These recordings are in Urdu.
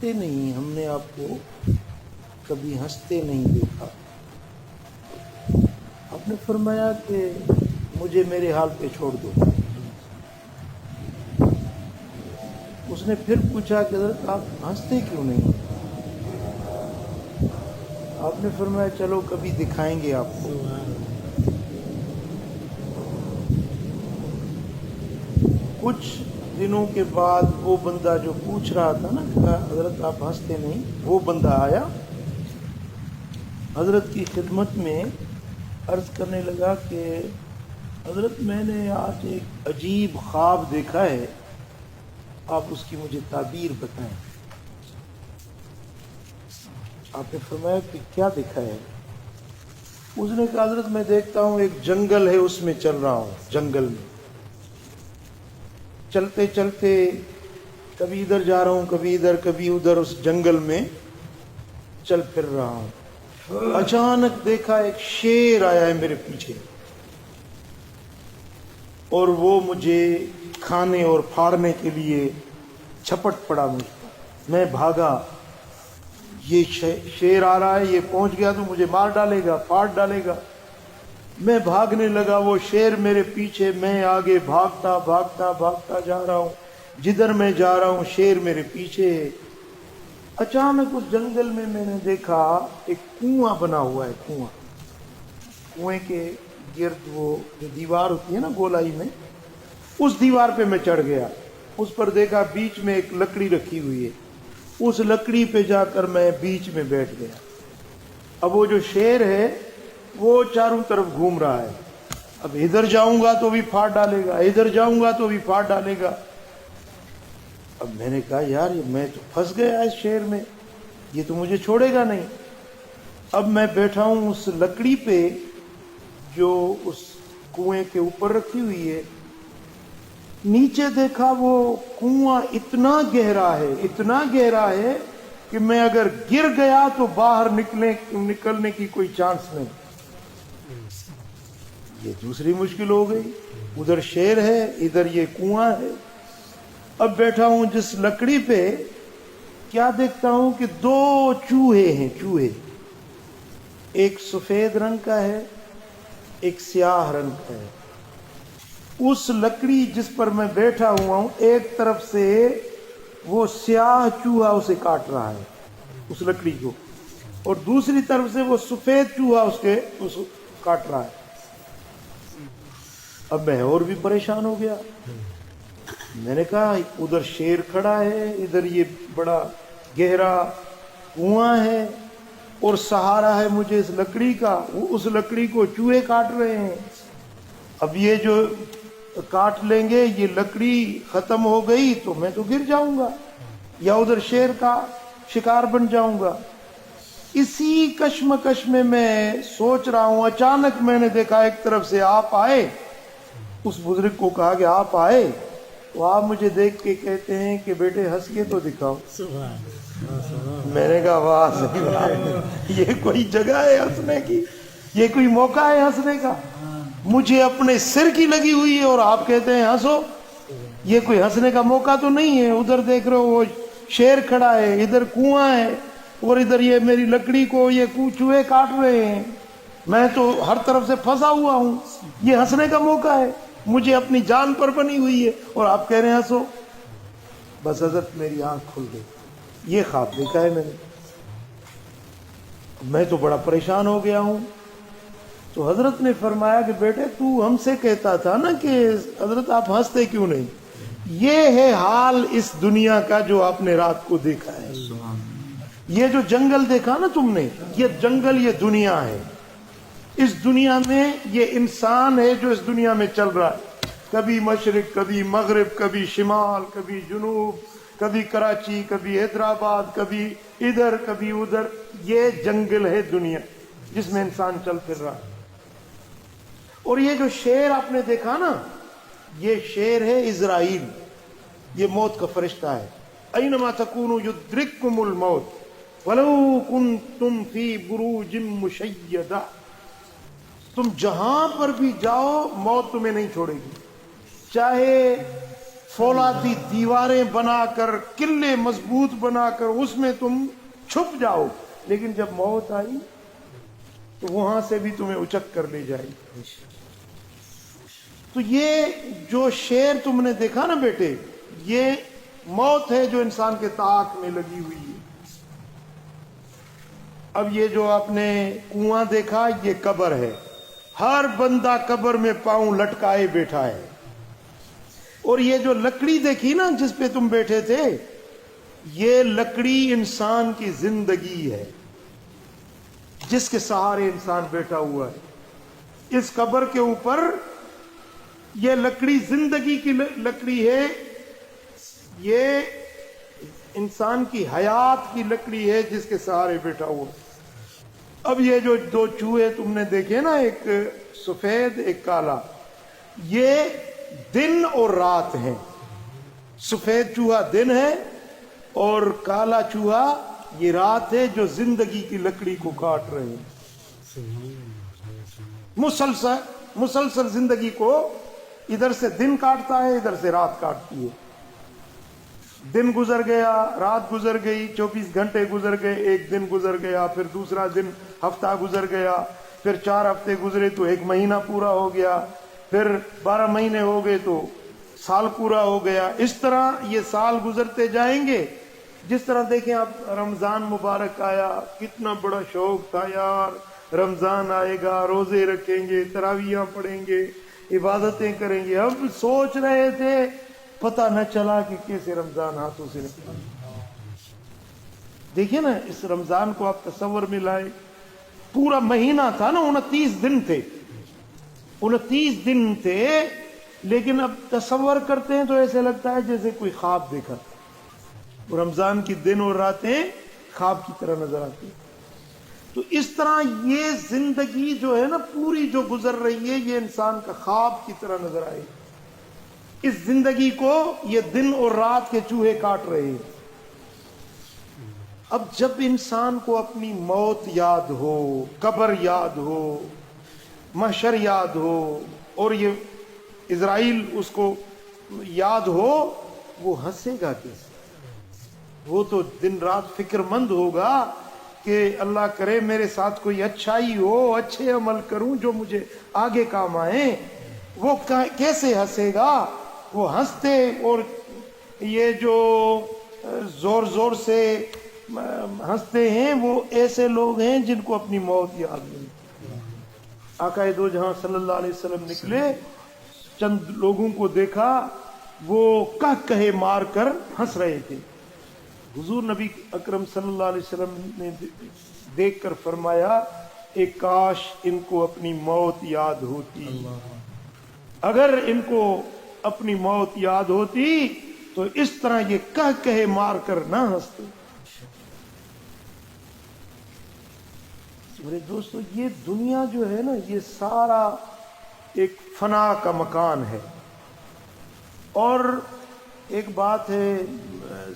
ہنستے نہیں, ہم نے آپ کو کبھی ہنستے نہیں دیکھا. آپ نے فرمایا کہ مجھے میرے حال پہ چھوڑ دو. اس نے پھر پوچھا کہ حضرت آپ ہنستے کیوں نہیں؟ آپ نے فرمایا چلو کبھی دکھائیں گے آپ کو. کچھ دنوں کے بعد وہ بندہ جو پوچھ رہا تھا نا کہ حضرت آپ ہنستے نہیں, وہ بندہ آیا حضرت کی خدمت میں, عرض کرنے لگا کہ حضرت میں نے آج ایک عجیب خواب دیکھا ہے, آپ اس کی مجھے تعبیر بتائیں. آپ نے فرمایا کہ کیا دیکھا ہے؟ اس نے کہا حضرت میں دیکھتا ہوں ایک جنگل ہے, اس میں چل رہا ہوں, جنگل میں چلتے چلتے کبھی ادھر جا رہا ہوں, کبھی ادھر کبھی ادھر, اس جنگل میں چل پھر رہا ہوں. اچانک دیکھا ایک شیر آیا ہے میرے پیچھے, اور وہ مجھے کھانے اور پھاڑنے کے لیے جھپٹ پڑا مجھ پر. میں بھاگا, یہ شیر آ رہا ہے, یہ پہنچ گیا تو مجھے مار ڈالے گا, پھاڑ ڈالے گا. میں بھاگنے لگا, وہ شیر میرے پیچھے, میں آگے بھاگتا بھاگتا بھاگتا جا رہا ہوں. جدھر میں جا رہا ہوں شیر میرے پیچھے ہے. اچانک اس جنگل میں نے دیکھا ایک کنواں بنا ہوا ہے. کنویں کے گرد وہ جو دیوار ہوتی ہے نا گولائی میں, اس دیوار پہ میں چڑھ گیا. اس پر دیکھا بیچ میں ایک لکڑی رکھی ہوئی ہے, اس لکڑی پہ جا کر میں بیچ میں بیٹھ گیا. اب وہ جو شیر ہے وہ چاروں طرف گھوم رہا ہے. اب ادھر جاؤں گا تو بھی پھاڑ ڈالے گا, ادھر جاؤں گا تو بھی پھاڑ ڈالے گا. اب میں نے کہا یار میں تو پھنس گیا اس شیر میں, یہ تو مجھے چھوڑے گا نہیں. اب میں بیٹھا ہوں اس لکڑی پہ جو اس کنویں کے اوپر رکھی ہوئی ہے. نیچے دیکھا وہ کنواں اتنا گہرا ہے, اتنا گہرا ہے کہ میں اگر گر گیا تو باہر نکلنے کی کوئی چانس نہیں. یہ دوسری مشکل ہو گئی, ادھر شیر ہے, ادھر یہ کنواں ہے. اب بیٹھا ہوں جس لکڑی پہ, کیا دیکھتا ہوں کہ دو چوہے ہیں. چوہے, ایک سفید رنگ کا ہے, ایک سیاہ رنگ کا ہے. اس لکڑی جس پر میں بیٹھا ہوا ہوں, ایک طرف سے وہ سیاہ چوہا اسے کاٹ رہا ہے, اس لکڑی کو, اور دوسری طرف سے وہ سفید چوہا اس کاٹ رہا ہے. اب میں اور بھی پریشان ہو گیا. میں نے کہا ادھر شیر کھڑا ہے, ادھر یہ بڑا گہرا کنواں ہے, اور سہارا ہے مجھے اس لکڑی کا, اس لکڑی کو چوہے کاٹ رہے ہیں. اب یہ جو کاٹ لیں گے, یہ لکڑی ختم ہو گئی تو میں تو گر جاؤں گا, یا ادھر شیر کا شکار بن جاؤں گا. اسی کشمکش میں سوچ رہا ہوں, اچانک میں نے دیکھا ایک طرف سے آپ آئے. اس بزرگ کو کہا کہ آپ آئے, تو آپ مجھے دیکھ کے کہتے ہیں کہ بیٹے ہنس کے تو دکھاؤ. میں نے کہا واہ صحیح بات, یہ کوئی جگہ ہے ہنسنے کی, یہ کوئی موقع ہے ہنسنے کا. مجھے اپنے سر کی لگی ہوئی ہے اور آپ کہتے ہیں ہنسو, یہ کوئی ہنسنے کا موقع تو نہیں ہے. ادھر دیکھ رہے ہو وہ شیر کھڑا ہے, ادھر کنواں ہے, اور ادھر یہ میری لکڑی کو یہ چوہے کاٹ رہے ہیں. میں تو ہر طرف سے پھنسا ہوا ہوں, یہ ہنسنے کا موقع ہے, مجھے اپنی جان پر بنی ہوئی ہے, اور آپ کہہ رہے ہیں ہنسو. بس حضرت میری آنکھ کھل گئی, یہ خواب دیکھا ہے میں نے. میں تو بڑا پریشان ہو گیا ہوں. تو حضرت نے فرمایا کہ بیٹے تو ہم سے کہتا تھا نا کہ حضرت آپ ہنستے کیوں نہیں. یہ ہے حال اس دنیا کا جو آپ نے رات کو دیکھا ہے. یہ جو جنگل دیکھا نا تم نے, یہ جنگل, یہ دنیا ہے. اس دنیا میں یہ انسان ہے جو اس دنیا میں چل رہا ہے, کبھی مشرق, کبھی مغرب, کبھی شمال, کبھی جنوب, کبھی کراچی, کبھی حیدرآباد, کبھی ادھر, کبھی ادھر. یہ جنگل ہے دنیا جس میں انسان چل پھر رہا ہے. اور یہ جو شیر آپ نے دیکھا نا, یہ شیر ہے اسرائیل, یہ موت کا فرشتہ ہے. اینما تکونوا یدرککم الموت ولو کنتم فی بروج مشیدہ. تم جہاں پر بھی جاؤ موت تمہیں نہیں چھوڑے گی, چاہے فولادی دیواریں بنا کر، قلعے مضبوط بنا کر اس میں تم چھپ جاؤ، لیکن جب موت آئی تو وہاں سے بھی تمہیں اچک کر لے جائے گی۔ تو یہ جو شیر تم نے دیکھا نا بیٹے، یہ موت ہے جو انسان کے طاق میں لگی ہوئی ہے۔ اب یہ جو آپ نے کنواں دیکھا، یہ قبر ہے، ہر بندہ قبر میں پاؤں لٹکائے بیٹھا ہے۔ اور یہ جو لکڑی دیکھی نا جس پہ تم بیٹھے تھے، یہ لکڑی انسان کی زندگی ہے جس کے سہارے انسان بیٹھا ہوا ہے۔ اس قبر کے اوپر یہ لکڑی زندگی کی لکڑی ہے، یہ انسان کی حیات کی لکڑی ہے جس کے سہارے بیٹھا ہوا۔ اب یہ جو دو چوہے تم نے دیکھے نا، ایک سفید ایک کالا، یہ دن اور رات ہیں۔ سفید چوہا دن ہے اور کالا چوہا یہ رات ہے، جو زندگی کی لکڑی کو کاٹ رہے ہیں۔ مسلسل زندگی کو ادھر سے دن کاٹتا ہے، ادھر سے رات کاٹتی ہے۔ دن گزر گیا، رات گزر گئی، 24 گھنٹے گزر گئے، ایک دن گزر گیا، پھر دوسرا دن ہفتہ گزر گیا، پھر 4 ہفتے گزرے تو 1 مہینہ پورا ہو گیا، پھر 12 مہینے ہو گئے تو سال پورا ہو گیا۔ اس طرح یہ سال گزرتے جائیں گے۔ جس طرح دیکھیں آپ، رمضان مبارک آیا، کتنا بڑا شوق تھا یار، رمضان آئے گا، روزے رکھیں گے، تراویحاں پڑھیں گے، عبادتیں کریں گے۔ اب سوچ رہے تھے، پتہ نہ چلا کہ کیسے رمضان ہاتھوں سے نکلا۔ دیکھیں نا اس رمضان کو آپ تصور میں لائے، پورا مہینہ تھا نا، 29 دن تھے، 29 دن تھے، لیکن اب تصور کرتے ہیں تو ایسے لگتا ہے جیسے کوئی خواب دیکھا۔ رمضان کی دن اور راتیں خواب کی طرح نظر آتی ہیں۔ تو اس طرح یہ زندگی جو ہے نا پوری جو گزر رہی ہے، یہ انسان کا خواب کی طرح نظر آئے۔ اس زندگی کو یہ دن اور رات کے چوہے کاٹ رہے ہیں۔ اب جب انسان کو اپنی موت یاد ہو، قبر یاد ہو، محشر یاد ہو، اور یہ اسرائیل اس کو یاد ہو، وہ ہنسے گا کیسے؟ وہ تو دن رات فکر مند ہوگا کہ اللہ کرے میرے ساتھ کوئی اچھائی ہو، اچھے عمل کروں جو مجھے آگے کام آئیں۔ وہ کیسے ہنسے گا؟ وہ ہنستے، اور یہ جو زور زور سے ہنستے ہیں وہ ایسے لوگ ہیں جن کو اپنی موت یاد نہیں۔ آقا دو جہاں صلی اللہ علیہ وسلم نکلے، چند لوگوں کو دیکھا، وہ کہے مار کر ہنس رہے تھے۔ حضور نبی اکرم صلی اللہ علیہ وسلم نے دیکھ کر فرمایا، ایک کاش ان کو اپنی موت یاد ہوتی۔ اگر ان کو اپنی موت یاد ہوتی تو اس طرح یہ کہے مار کر نہ ہنستے۔ میرے دوستو، یہ دنیا جو ہے نا، یہ سارا ایک فنا کا مکان ہے۔ اور ایک بات ہے،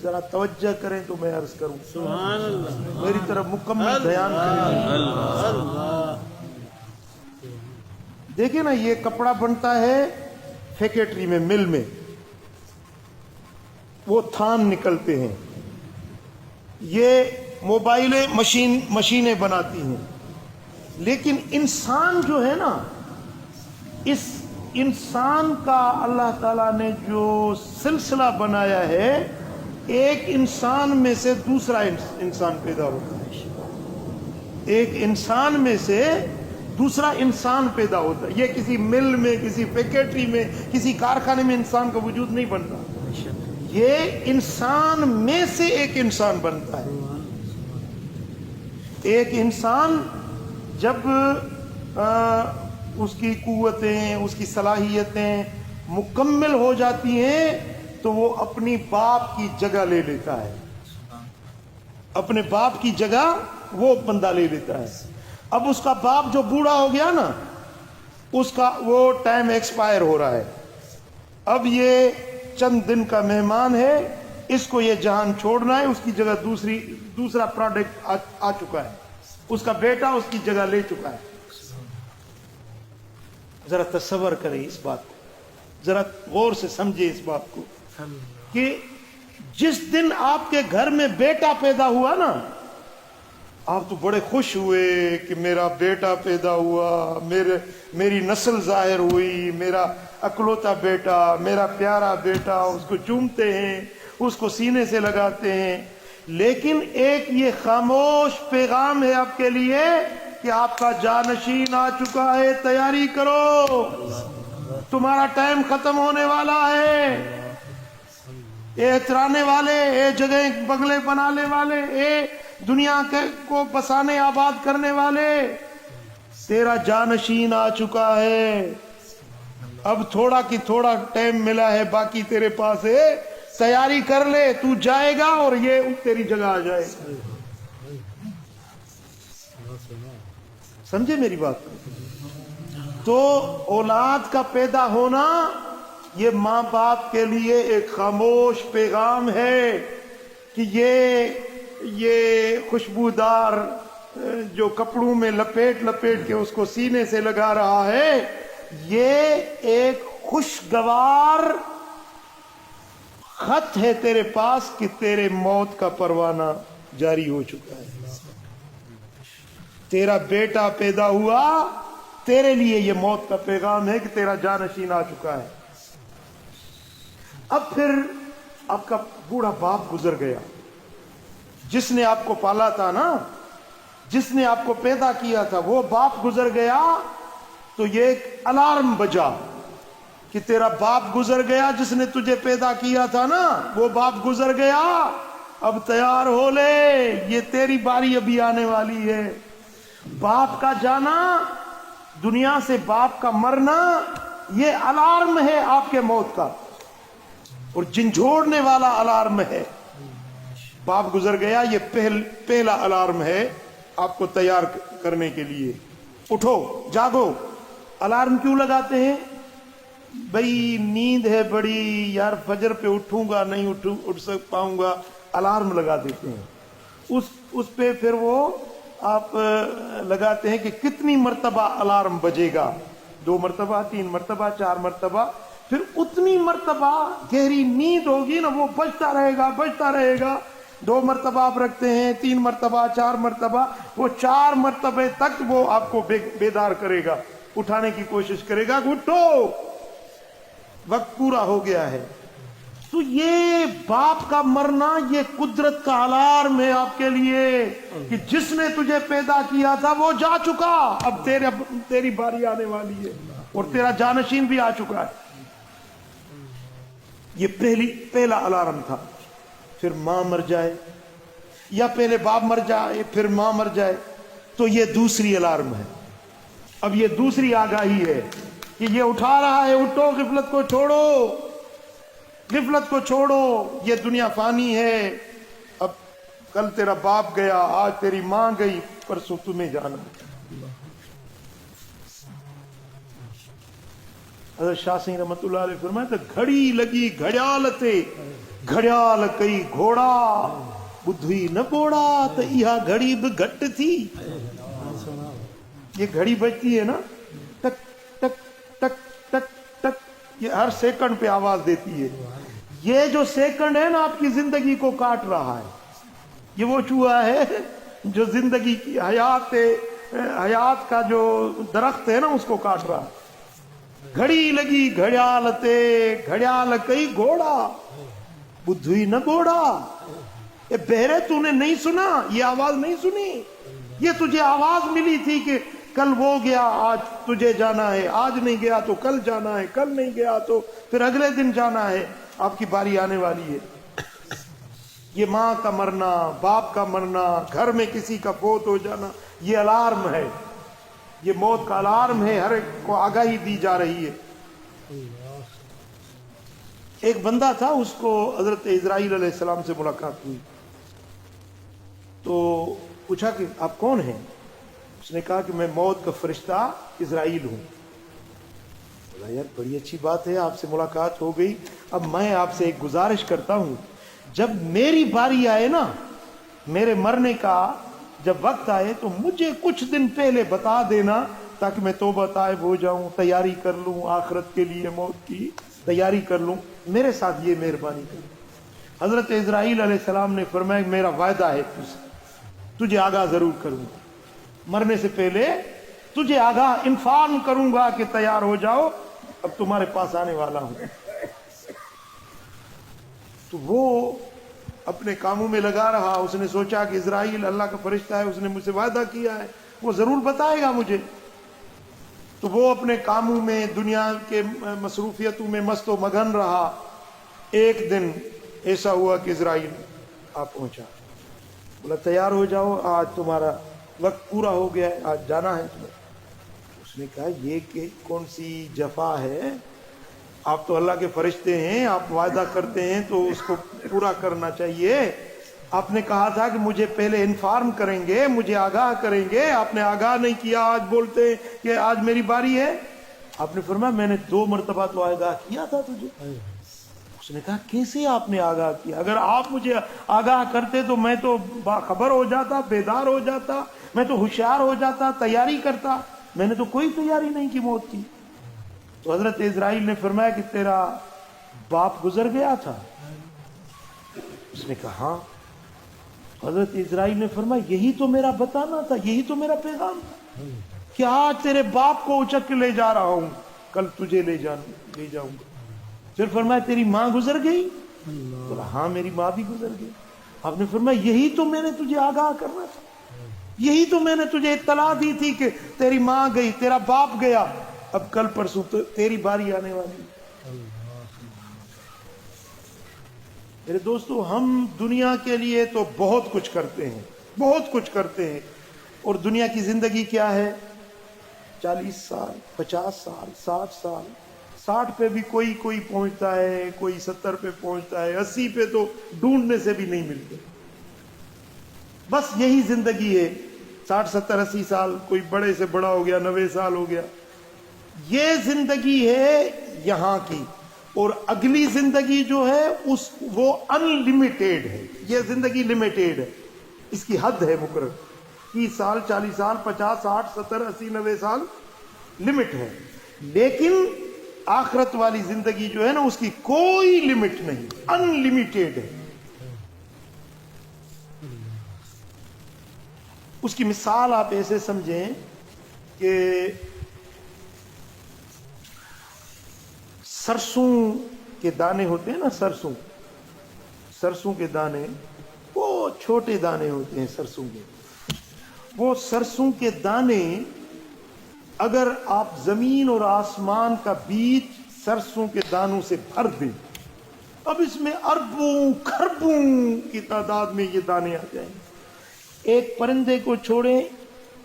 ذرا توجہ کریں تو میں عرض کروں، سبحان اللہ، میری طرف مکمل دھیان کریں۔ دیکھیں نا، یہ کپڑا بنتا ہے فیکٹری میں، مل میں، وہ تھان نکلتے ہیں، یہ موبائلیں مشینیں بناتی ہیں، لیکن انسان جو ہے نا، اس انسان کا اللہ تعالیٰ نے جو سلسلہ بنایا ہے، ایک انسان میں سے دوسرا انسان پیدا ہوتا ہے، ایک انسان میں سے دوسرا انسان پیدا ہوتا ہے۔ یہ کسی مل میں، کسی فیکٹری میں، کسی کارخانے میں انسان کا وجود نہیں بنتا، یہ انسان میں سے ایک انسان بنتا ہے۔ ایک انسان جب اس کی قوتیں، اس کی صلاحیتیں مکمل ہو جاتی ہیں تو وہ اپنی باپ کی جگہ لے لیتا ہے، اپنے باپ کی جگہ وہ بندہ لے لیتا ہے۔ اب اس کا باپ جو بوڑھا ہو گیا نا، اس کا وہ ٹائم ایکسپائر ہو رہا ہے، اب یہ چند دن کا مہمان ہے، اس کو یہ جہان چھوڑنا ہے، اس کی جگہ دوسرا پروڈکٹ آ چکا ہے، اس کا بیٹا اس کی جگہ لے چکا ہے۔ ذرا تصور کریں اس بات کو، ذرا غور سے سمجھے اس بات کو۔ کہ جس دن آپ کے گھر میں بیٹا پیدا ہوا نا، آپ تو بڑے خوش ہوئے کہ میرا بیٹا پیدا ہوا، میری نسل ظاہر ہوئی، میرا اکلوتا بیٹا، میرا پیارا بیٹا، اس کو چومتے ہیں، اس کو سینے سے لگاتے ہیں. لیکن ایک یہ خاموش پیغام ہے آپ کے لیے کہ آپ کا جانشین آ چکا ہے، تیاری کرو، تمہارا ٹائم ختم ہونے والا ہے. اے اترانے والے، اے جگہ بنگلے بنانے والے، اے دنیا کو بسانے آباد کرنے والے، تیرا جانشین آ چکا ہے. اب تھوڑا کی تھوڑا ٹائم ملا ہے، باقی تیرے پاس ہے، تیاری کر لے، تو جائے گا اور یہ تیری جگہ آ جائے. سمجھے میری بات؟ تو اولاد کا پیدا ہونا یہ ماں باپ کے لیے ایک خاموش پیغام ہے کہ یہ خوشبودار جو کپڑوں میں لپیٹ کے اس کو سینے سے لگا رہا ہے، یہ ایک خوشگوار خط ہے تیرے پاس کہ تیرے موت کا پروانہ جاری ہو چکا ہے. تیرا بیٹا پیدا ہوا، تیرے لیے یہ موت کا پیغام ہے کہ تیرا جانشین آ چکا ہے. اب پھر آپ کا بوڑھا باپ گزر گیا، جس نے آپ کو پالا تھا نا، جس نے آپ کو پیدا کیا تھا، وہ باپ گزر گیا. تو یہ ایک الارم بجا کہ تیرا باپ گزر گیا، جس نے تجھے پیدا کیا تھا نا، وہ باپ گزر گیا. اب تیار ہو لے، یہ تیری باری ابھی آنے والی ہے. باپ کا جانا، دنیا سے باپ کا مرنا، یہ الارم ہے آپ کے موت کا، اور جھنجھوڑنے والا الارم ہے. باپ گزر گیا، یہ پہلا الارم ہے آپ کو تیار کرنے کے لیے. اٹھو، جاگو. الارم کیوں لگاتے ہیں؟ بھئی نیند ہے بڑی، یار فجر پہ اٹھوں گا نہیں اٹھ پاؤں گا، الارم لگا دیتے ہیں. اس پہ پھر وہ آپ لگاتے ہیں کہ کتنی مرتبہ الارم بجے گا، 2 مرتبہ، 3 مرتبہ، 4 مرتبہ. پھر اتنی مرتبہ گہری نیند ہوگی نا، وہ بجتا رہے گا. 2 مرتبہ آپ رکھتے ہیں، 3 مرتبہ، 4 مرتبہ، وہ 4 مرتبہ تک وہ آپ کو بیدار کرے گا، اٹھانے کی کوشش کرے گا. اٹھو، وقت پورا ہو گیا ہے. تو یہ باپ کا مرنا یہ قدرت کا الارم ہے آپ کے لیے کہ جس نے تجھے پیدا کیا تھا وہ جا چکا، اب تیری باری آنے والی ہے اور تیرا جانشین بھی آ چکا ہے. یہ پہلا الارم تھا. پھر ماں مر جائے، یا پہلے باپ مر جائے پھر ماں مر جائے، تو یہ دوسری الارم ہے. اب یہ دوسری آگاہی ہے کہ یہ اٹھا رہا ہے، اٹھو، غفلت کو چھوڑو، غفلت کو چھوڑو، یہ دنیا فانی ہے. اب کل تیرا باپ گیا، آج تیری ماں گئی، پرسوں تمہیں جانا. حضرت شاہ سنگھ رحمت اللہ علیہ فرمایا تو گھڑی لگی گھڑیال تے، گھڑیال کئی گھوڑا، بدھوئی نہ بوڑا تو یہ گھڑی بھی گھٹ تھی. یہ گھڑی بجتی ہے نا، ٹک ٹک ٹک ٹک ٹک، یہ ہر سیکنڈ پہ آواز دیتی ہے. یہ جو سیکنڈ ہے نا آپ کی زندگی کو کاٹ رہا ہے. یہ وہ چوہا ہے جو زندگی کی حیات کا جو درخت ہے نا اس کو کاٹ رہا ہے. گھڑی لگی گھڑیال تے، گھڑیال کئی گھوڑا، بدھوئی نہ گھوڑا. یہ بہرے تو نے نہیں سنا، یہ آواز نہیں سنی. یہ تجھے آواز ملی تھی کہ کل وہ گیا، آج تجھے جانا ہے، آج نہیں گیا تو کل جانا ہے، کل نہیں گیا تو پھر اگلے دن جانا ہے، آپ کی باری آنے والی ہے. یہ ماں کا مرنا، باپ کا مرنا، گھر میں کسی کا فوت ہو جانا، یہ الارم ہے، یہ موت کا الارم ہے. ہر ایک کو آگاہی دی جا رہی ہے. ایک بندہ تھا، اس کو حضرت اسرائیل علیہ السلام سے ملاقات ہوئی تو پوچھا کہ آپ کون ہیں؟ اس نے کہا کہ میں موت کا فرشتہ اسرائیل ہوں. بولا یار بڑی اچھی بات ہے، آپ سے ملاقات ہو گئی. اب میں آپ سے ایک گزارش کرتا ہوں، جب میری باری آئے نا، میرے مرنے کا جب وقت آئے تو مجھے کچھ دن پہلے بتا دینا تاکہ میں توبہ طائب ہو جاؤں، تیاری کر لوں آخرت کے لیے موت کی. تیاری کر لوں, میرے ساتھ یہ مہربانی کر. حضرت اسرائیل علیہ السلام نے فرمایا میرا وعدہ ہے تجھے آگاہ ضرور کروں گا, مرنے سے پہلے تجھے آگاہ انفارم کروں گا کہ تیار ہو جاؤ, اب تمہارے پاس آنے والا ہوں. تو وہ اپنے کاموں میں لگا رہا. اس نے سوچا کہ اسرائیل اللہ کا فرشتہ ہے, اس نے مجھ سے وعدہ کیا ہے, وہ ضرور بتائے گا مجھے. تو وہ اپنے کاموں میں, دنیا کے مصروفیتوں میں مست و مگن رہا. ایک دن ایسا ہوا کہ اسرائیل آ پہنچا, بولا تیار ہو جاؤ, آج تمہارا وقت پورا ہو گیا ہے, آج جانا ہے تمہیں. اس نے کہا یہ کہ کون سی جفا ہے, آپ تو اللہ کے فرشتے ہیں, آپ وعدہ کرتے ہیں تو اس کو پورا کرنا چاہیے. آپ نے کہا تھا کہ مجھے پہلے انفارم کریں گے, مجھے آگاہ کریں گے, آپ نے آگاہ نہیں کیا, آج بولتے ہیں کہ آج میری باری ہے. آپ نے فرمایا میں نے 2 مرتبہ تو آگاہ کیا تھا تجھے. اس نے کہا کیسے آپ نے آگاہ کیا؟ اگر آپ مجھے آگاہ کرتے تو میں تو باخبر ہو جاتا, بیدار ہو جاتا, میں تو ہوشیار ہو جاتا, تیاری کرتا. میں نے تو کوئی تیاری نہیں کی موت کی. تو حضرت اسرائیل نے فرمایا کہ تیرا باپ گزر گیا تھا. اس نے کہا ہاں. حضرت اسرائیل نے فرمایا یہی تو میرا بتانا تھا, یہی تو میرا پیغام تھا کہ آج تیرے باپ کو اچک کے لے جا رہا ہوں, کل تجھے لے جاؤں گا. پھر فرمایا تیری ماں گزر گئی؟ بولا ہاں میری ماں بھی گزر گئی. آپ نے فرمایا یہی تو میں نے تجھے آگاہ کرنا تھا, یہی تو میں نے تجھے اطلاع دی تھی کہ تیری ماں گئی, تیرا باپ گیا, اب کل پرسوں تیری باری آنے والی. میرے دوستو, ہم دنیا کے لیے تو بہت کچھ کرتے ہیں, بہت کچھ کرتے ہیں. اور دنیا کی زندگی کیا ہے, 40 سال, 50 سال, 60 سال, 60 پہ بھی کوئی پہنچتا ہے, کوئی 70 پہ پہنچتا ہے, 80 پہ تو ڈھونڈنے سے بھی نہیں ملتے. بس یہی زندگی ہے, 60 70 80 سال, کوئی بڑے سے بڑا ہو گیا 90 سال ہو گیا. یہ زندگی ہے یہاں کی, اور اگلی زندگی جو ہے وہ ان لمیٹیڈ ہے. یہ زندگی لمیٹیڈ ہے, اس کی حد ہے مقرر. 30 سال, 40 سال, 50 60 70 80 90 سال لمٹ ہے. لیکن آخرت والی زندگی جو ہے نا, اس کی کوئی لمٹ نہیں, ان لمیٹیڈ ہے. اس کی مثال آپ ایسے سمجھیں کہ سرسوں کے دانے ہوتے ہیں نا, سرسوں کے دانے, وہ چھوٹے دانے ہوتے ہیں سرسوں کے. وہ سرسوں کے دانے اگر آپ زمین اور آسمان کا بیچ سرسوں کے دانوں سے بھر دیں, اب اس میں اربوں کھربوں کی تعداد میں یہ دانے آ جائیں. ایک پرندے کو چھوڑیں,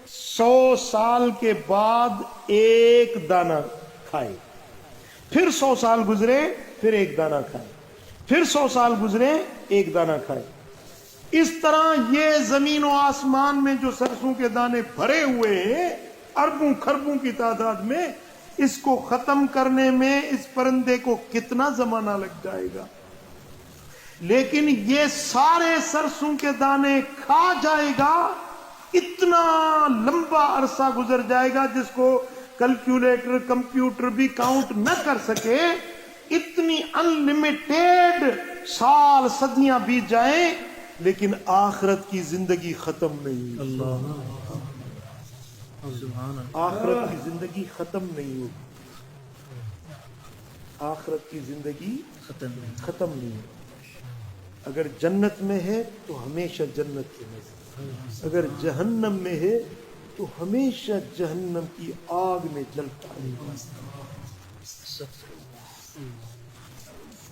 100 سال کے بعد ایک دانہ کھائے, پھر 100 سال گزرے پھر ایک دانہ کھائے, پھر 100 سال گزرے ایک دانہ کھائے. اس طرح یہ زمین و آسمان میں جو سرسوں کے دانے بھرے ہوئے ہیں اربوں کھربوں کی تعداد میں, اس کو ختم کرنے میں اس پرندے کو کتنا زمانہ لگ جائے گا. لیکن یہ سارے سرسوں کے دانے کھا جائے گا, اتنا لمبا عرصہ گزر جائے گا جس کو کیلکولیٹر کمپیوٹر بھی کاؤنٹ نہ کر سکے. اتنی انلمیٹیڈ سال صدیاں بیت جائیں, لیکن آخرت کی زندگی ختم نہیں. آخرت کی زندگی ختم نہیں ہوگی, آخرت کی زندگی ختم نہیں ہوگی. اگر جنت میں ہے تو ہمیشہ جنت میں, اگر جہنم میں ہے تو ہمیشہ جہنم کی آگ میں جلتا ہے.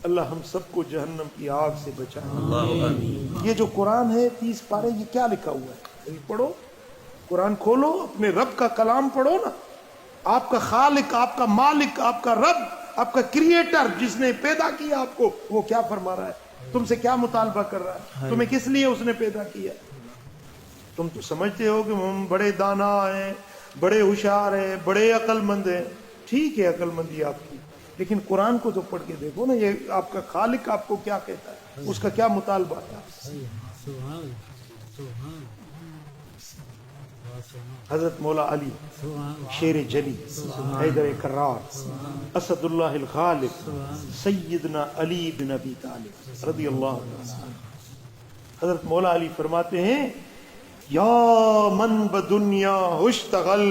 اللہ ہم سب کو جہنم کی آگ سے بچائے. یہ جو قرآن ہے 30 پارے, یہ کیا لکھا ہوا ہے؟ پڑھو, قرآن کھولو, اپنے رب کا کلام پڑھو نا. آپ کا خالق, آپ کا مالک, آپ کا رب, آپ کا کریٹر جس نے پیدا کیا آپ کو, وہ کیا فرما رہا ہے, تم سے کیا مطالبہ کر رہا ہے, تمہیں کس لیے اس نے پیدا کیا. تم تو سمجھتے ہو کہ ہم بڑے دانا ہیں, بڑے ہوشیار ہیں, بڑے عقل مند ہیں. ٹھیک ہے عقل مندی آپ کی, لیکن قرآن کو تو پڑھ کے دیکھو نا. یہ آپ کا خالق آپ کو کیا کہتا ہے, اس کا کیا مطالبہ ہے. حضرت مولا علی شیر جلی حیدر کرار اسد اللہ الغالب سیدنا علی بن ابی طالب رضی اللہ عنہ. حضرت مولا علی فرماتے ہیں یا من بدنیا اشتغل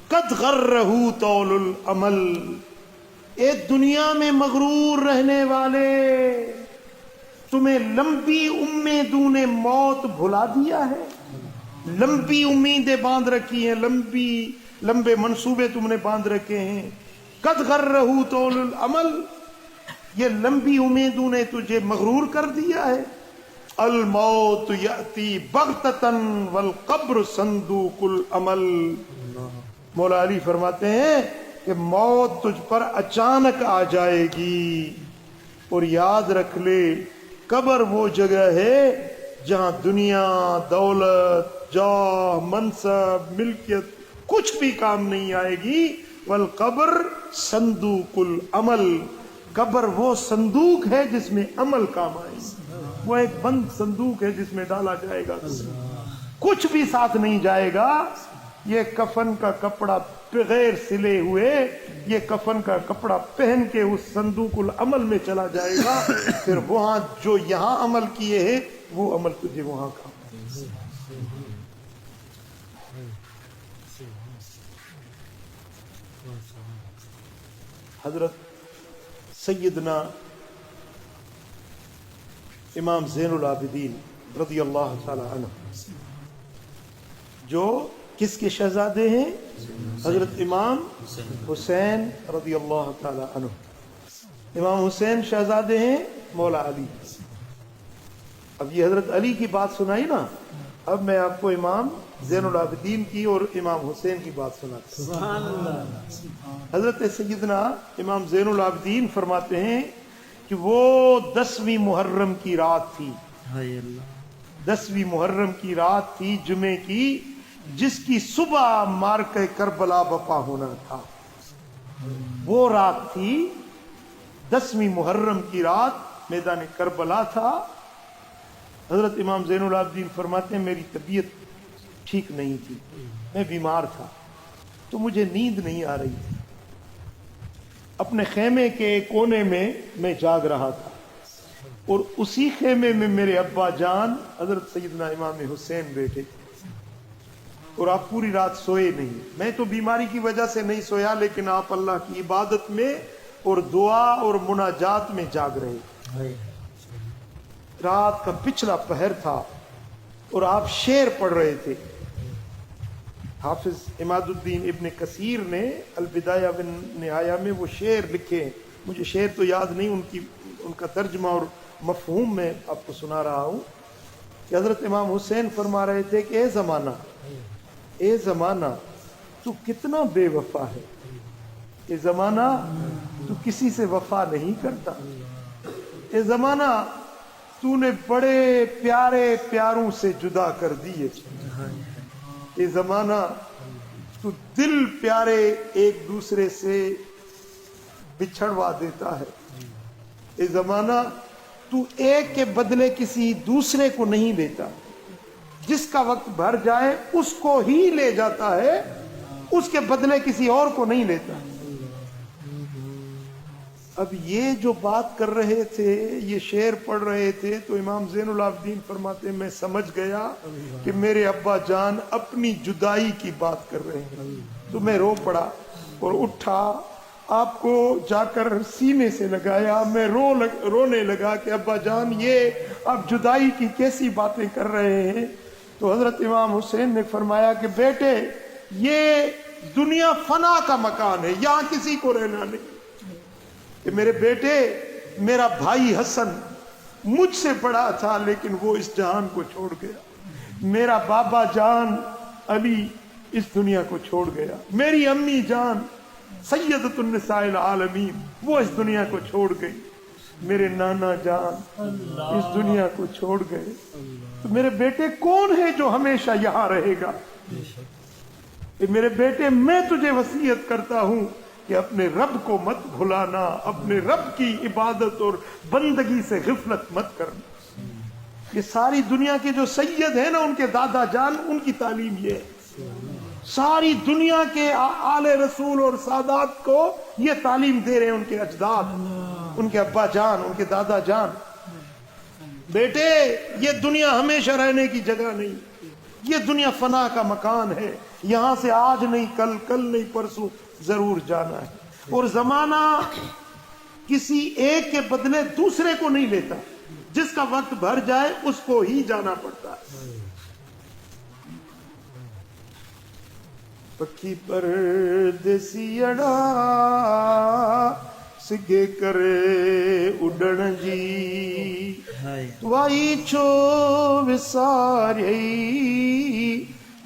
قد غرہ طول العمل. اے دنیا میں مغرور رہنے والے، تمہیں لمبی امیدوں نے موت بھلا دیا ہے، لمبی امیدیں باندھ رکھی ہیں، لمبے منصوبے تم نے باندھ رکھے ہیں. قد غرہ طول العمل، یہ لمبی امیدوں نے تجھے مغرور کر دیا ہے. الموت یأتی بغتۃ والقبر صندوق العمل. مولا علی فرماتے ہیں کہ موت تجھ پر اچانک آ جائے گی، اور یاد رکھ لے قبر وہ جگہ ہے جہاں دنیا، دولت، جاہ، منصب، ملکیت کچھ بھی کام نہیں آئے گی. والقبر صندوق العمل، قبر وہ صندوق ہے جس میں عمل کام آئے گا. وہ ایک بند صندوق ہے جس میں ڈالا جائے گا، کچھ بھی ساتھ نہیں جائے گا. یہ کفن کا کپڑا بغیر سلے ہوئے، یہ کفن کا کپڑا پہن کے اس صندوق العمل میں چلا جائے گا. پھر وہاں جو یہاں عمل کیے ہیں وہ عمل تجھے وہاں کام. حضرت سیدنا امام زین العابدین رضی اللہ تعالی عنہ جو کس کے شہزادے ہیں؟ حضرت امام حسین رضی اللہ تعالی عنہ. امام حسین شہزادے ہیں مولا علی. اب یہ حضرت علی کی بات سنائی نا، اب میں آپ کو امام زین العابدین کی اور امام حسین کی بات سناتا ہوں. حضرت سیدنا امام زین العابدین فرماتے ہیں کہ وہ 10ویں محرم کی رات تھی، 10ویں محرم کی رات تھی جمعے کی، جس کی صبح مارکہ کربلا بپا ہونا تھا. وہ رات تھی 10ویں محرم کی رات، میدان کربلا تھا. حضرت امام زین العابدین فرماتے ہیں میری طبیعت ٹھیک نہیں تھی، میں بیمار تھا، تو مجھے نیند نہیں آ رہی تھی. اپنے خیمے کے کونے میں جاگ رہا تھا، اور اسی خیمے میں میرے ابا جان حضرت سیدنا امام حسین بیٹھے تھے، اور آپ پوری رات سوئے نہیں. میں تو بیماری کی وجہ سے نہیں سویا، لیکن آپ اللہ کی عبادت میں اور دعا اور مناجات میں جاگ رہے تھے. رات کا پچھلا پہر تھا اور آپ شعر پڑھ رہے تھے. حافظ عماد الدین ابن کثیر نے البدایہ والنہایہ میں وہ شعر لکھے، مجھے شعر تو یاد نہیں، ان کا ترجمہ اور مفہوم میں آپ کو سنا رہا ہوں. کہ حضرت امام حسین فرما رہے تھے کہ اے زمانہ تو کتنا بے وفا ہے، اے زمانہ تو کسی سے وفا نہیں کرتا، اے زمانہ تو نے بڑے پیارے پیاروں سے جدا کر دیے، اے زمانہ تو دل پیارے ایک دوسرے سے بچھڑوا دیتا ہے، اے زمانہ تو ایک کے بدلے کسی دوسرے کو نہیں لیتا، جس کا وقت بھر جائے اس کو ہی لے جاتا ہے، اس کے بدلے کسی اور کو نہیں لیتا. اب یہ جو بات کر رہے تھے، یہ شعر پڑھ رہے تھے، تو امام زین العابدین فرماتے ہیں میں سمجھ گیا کہ میرے ابا جان اپنی جدائی کی بات کر رہے ہیں. تو میں رو پڑا اور اٹھا، آپ کو جا کر سینے سے لگایا، میں رونے لگا کہ ابا جان یہ آپ جدائی کی کیسی باتیں کر رہے ہیں. تو حضرت امام حسین نے فرمایا کہ بیٹے یہ دنیا فنا کا مکان ہے، یہاں کسی کو رہنا نہیں. کہ میرے بیٹے میرا بھائی حسن مجھ سے بڑا تھا لیکن وہ اس جہان کو چھوڑ گیا، میرا بابا جان علی اس دنیا کو چھوڑ گیا، میری امی جان سیدۃ النساء العالمین وہ اس دنیا کو چھوڑ گئی، میرے نانا جان اس دنیا کو چھوڑ گئے. تو میرے بیٹے کون ہے جو ہمیشہ یہاں رہے گا؟ میرے بیٹے میں تجھے وصیت کرتا ہوں کہ اپنے رب کو مت بھلانا، اپنے رب کی عبادت اور بندگی سے غفلت مت کرنا. یہ ساری دنیا کے جو سید ہیں نا ان کے دادا جان ان کی تعلیم یہ ہے. ساری دنیا کے آل رسول اور سادات کو یہ تعلیم دے رہے ہیں ان کے اجداد، ان کے ابا جان، ان کے دادا جان. بیٹے یہ دنیا ہمیشہ رہنے کی جگہ نہیں، یہ دنیا فنا کا مکان ہے. یہاں سے آج نہیں کل، کل نہیں پرسوں ضرور جانا ہے. اور زمانہ کسی ایک کے بدلے دوسرے کو نہیں لیتا، جس کا وقت بھر جائے اس کو ہی جانا پڑتا ہے. پکھی پردیسی اڑا سگے کرے اڈن جی، وائی چھو وساری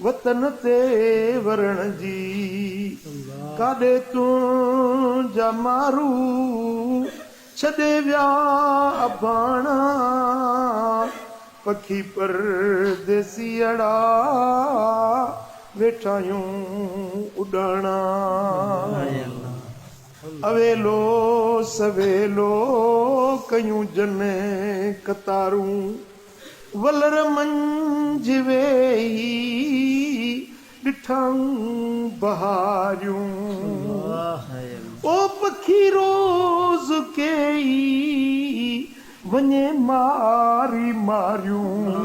وطن تے ورن جی. کاڈے تو جا مارو چھدے ویا ابانا، پکھی پردیسی اڑا ویٹھایوں اڈانا. اویلو سویلو کیوں جنے کتاروں، ولر منج ویہی ڈٹھاں بہاریوں. او پکھی روز کئی ونجے ماری ماریوں،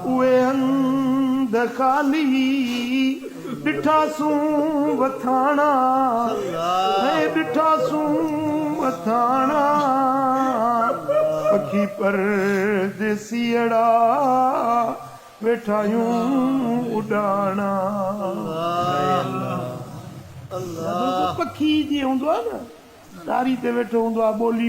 اوے ہند خالی ڈٹھا سوں وتھانا، اے ڈٹھا سوں وتھانا. پکھی پردیسی اڑا ویٹھایوں اڈانا. پکھی جی ہوندو ہے نا ڈاری تے ویٹھو ہوندو ہے، بولی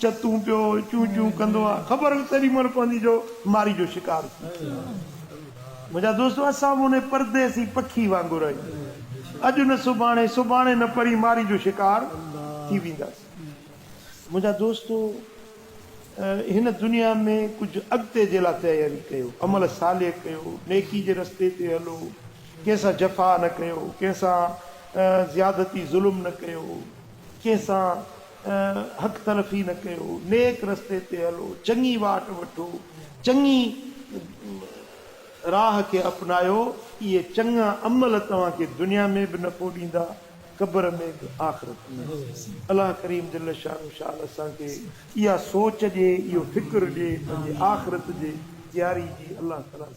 چتوں پیو چوں چوں کندو آ، خبر تیری من پوندی جو ماری جو شکار. مجھا دوستو اساں نے پردیسی پکھی وانگو رہی، اج نہ سبانے، سبانے نہ پری ماری جو شکار تھی ویندا. مجھا دوستو ہن دنیا میں کچھ اگتے جے لا تیاری کیو، عمل صالح کیو، نیکی جے رستے تے ہلو، کیسا جفا نہ کیو، کیسا زیادتی ظلم نہ کیو، کیسا حق تلفی نہ کیو، نیک رستے تے ہلو، چنگی واٹ وٹھو، چنگی راہ کے اپنایو. یہ چنگا عمل تواں کے دنیا میں بھی نفع ڈیندا، قبر میں بھی آخرت میں. اللہ کریم جل شانہ شان اساں کے یا سوچ جے، یہ فکر جے، آخرت جے تیاری جی اللہ تعالیٰ